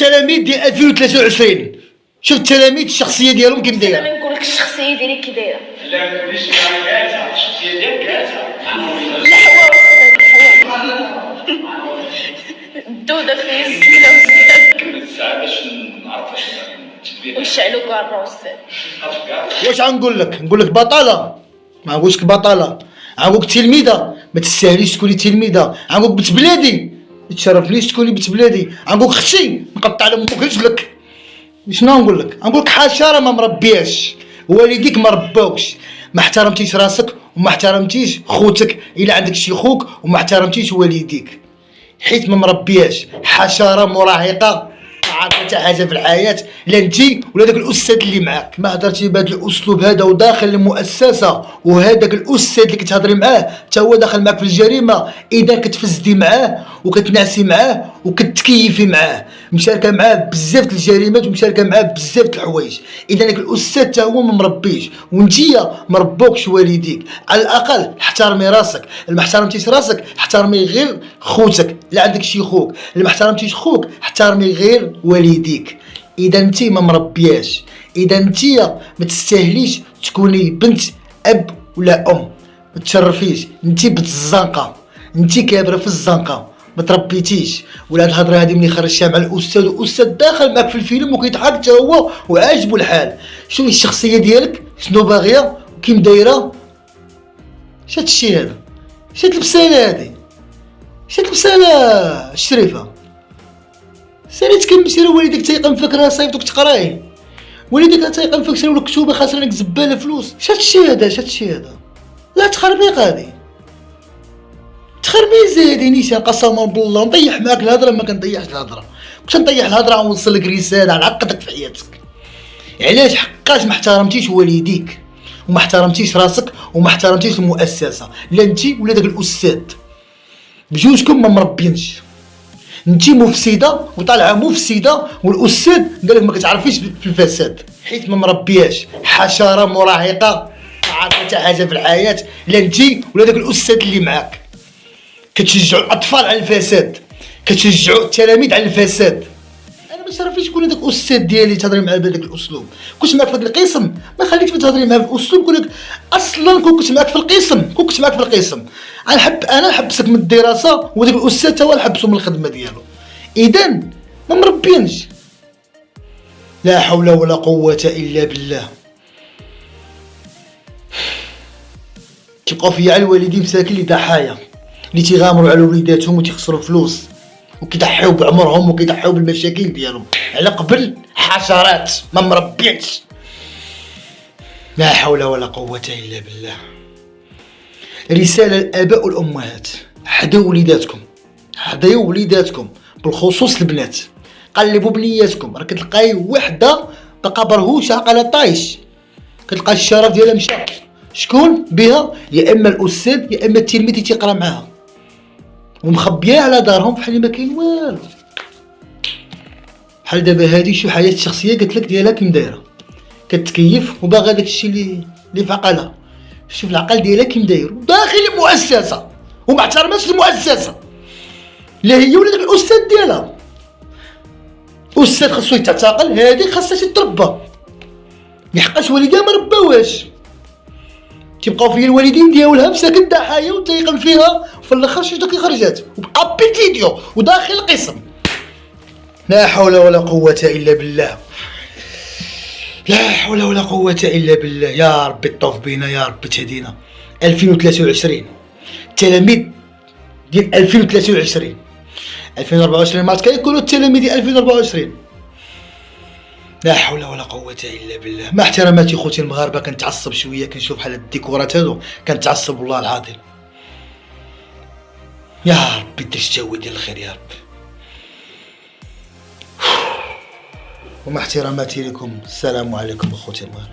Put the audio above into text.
التلاميذ ديال 2023 شوف التلاميذ الشخصيه ديالهم كيف دايره. انا نقول لك الشخصيه ديالي كي دايره. لا ما تقوليش كاعه الشخصيه ديالك كاعه. الحوا الدودة في الزكلة وزكاك الساعه باش نعرف واش تدبير ويشعلوا كاع الروسات. واش غنقول لك؟ نقول لك بطاله، ما نقولش لك بطاله، غنقول لك تلميذه ما تستاهليش تكوني تلميذه، غنقول لك بنت بلادي ما تشرفنيش تكوني بنت بلادي، غنقول لك اختي نقطع على امك رجلك. شنو نقول لك؟ نقول لك حشره ما مربياش، والديك ما رباوكش، ما احترمتيش راسك وما احترمتيش خوتك الا عندك شي خوك، وما احترمتيش والديك حيت ما مربياش. حشره مراهقه عارفه حتى حاجه في الحياه، لا انتي ولا داك الاستاذ اللي معاك. ما هضرتي بهذا الاسلوب هذا وداخل المؤسسه، وهذاك الاستاذ اللي كتهضري معاه حتى هو داخل معاك في الجريمه، اذا كتفزدي معاه وكتنعسي معاه وكتكيفي معاه، مشاركه معاه بزاف د الجريمات ومشاركه معاه بزاف د الحوايج. اذا داك الاستاذ حتى هو ما مربيش، وانتيا مربوكش والديك. على الاقل احترمي راسك، ما احترمتيش راسك احترمي غير خوتك، لا عندك شي خوك، ما احترمتيش خوك احترمي غير والديك. اذا انتي ما مربياش، اذا انتيا ما تستاهليش تكوني بنت اب ولا ام، ما تشرفيش، انتي بنت الزنقه، انتي كابره في الزنقه، ما تربيتيش. ولا هاد الهضره هادي ملي خرجتها مع الاستاذ، والاستاذ داخل معاك في الفيلم وكيضحك حتى هو وعاجبو الحال، شوفي الشخصيه ديالك شنو باغيه وكيف دايره. شاد الشي هذا، شاد البساله هادي، شاد البساله الشريفه، سيري تكمل، سيري والديك تيقن فيك راه صيفطك تقراي، والديك تيقن فيك سيري كتوبه خاسرينك زباله فلوس. شاد الشي هذا، شاد الشي هذا، لا تخربيق هادي، تخربي زيدي نيشان قسما بالله نطيح معاك الهضره. ما كنطيحش الهضره، كنت نطيح الهضره ونوصل لك رساله نعقدك في حياتك. علاش؟ حقاش ما احترمتيش والديك وما احترمتيش راسك وما احترمتيش المؤسسه، لا انتي ولا داك الاستاذ، بجوجكم ما مربينش. انتي مفسده وطالعه مفسده، والاستاذ قال لك ما كتعرفيش في الفساد حيت ما مربياش. حشره مراهقه عارفه حتى حاجه في الحياه، لا انتي ولا داك الاستاذ اللي معاك. كتشجعوا الاطفال على الفساد، كتشجعوا التلاميذ على الفساد. انا ما شرفنيش تكون داك الاستاذ ديالي تهضري معاه بهذاك الاسلوب. كنت معاك في هذا القسم ما خليكش تهضري معاه بالاسلوب، نقول لك اصلا كنت معاك في القسم، كنت معاك في القسم انا نحبسك من الدراسه، وداك الاستاذ تا هو نحبسو من الخدمه ديالو. اذا ما مربينش. لا حول ولا قوه الا بالله. تبقاو فيا على الوالدين مساكين اللي ضحايا، اللي تيغامروا على وليداتهم وتيخسروا فلوس وكيضحيو بعمرهم وكيضحيو بالمشاكل ديالهم على قبل حشرات ما مربينش. لا حول ولا قوة الا بالله. رسالة للآباء والأمهات، حداو وليداتكم، حداو وليداتكم بالخصوص البنات، قلبوا بنياتكم. راه كتلقاي وحدة باقا برهوشة عقلها طايش، كتلقى الشرف ديالها مشى، شكون بها؟ يا اما الاستاذ يا اما التلميذ اللي تيقرا معاها، ومخبياه على دارهم بحال ما كاين والو. بحال دابا هادي شو حياة الشخصية قالت لك ديالها كيم دايره، كتكيف وباغا داكشي اللي في عقلها. شوف العقل ديالها كيم داير داخل المؤسسة وما احترمتش المؤسسة، لا هي ولا داك الاستاذ ديالها. الاستاذ خاصو يتعتقل، هادي خاصها تتربى، لحقاش والديها ما رباوهاش. تيبقاو فيا الوالدين ديالها مساكن ضحايا وتيقن فيها، وفي الاخر شفتو كي خرجت وبقى بالفيديو وداخل القسم. لا حول ولا قوة الا بالله، لا حول ولا قوة الا بالله. يا ربي طوف بينا، يا ربي تهدينا. 2023 التلاميذ ديال 2023 2024 مارس كيكونوا التلاميذ ديال 2024. لا حول ولا قوة الا بالله. ما احتراماتي خوتي المغاربة، كنتعصب شوية كنشوف بحال هاد الديكورات هادو كنتعصب والله العظيم. يا ربي دير الجو ديال الخير يا ربي. ومع احتراماتي لكم، السلام عليكم اخوتي المغاربة.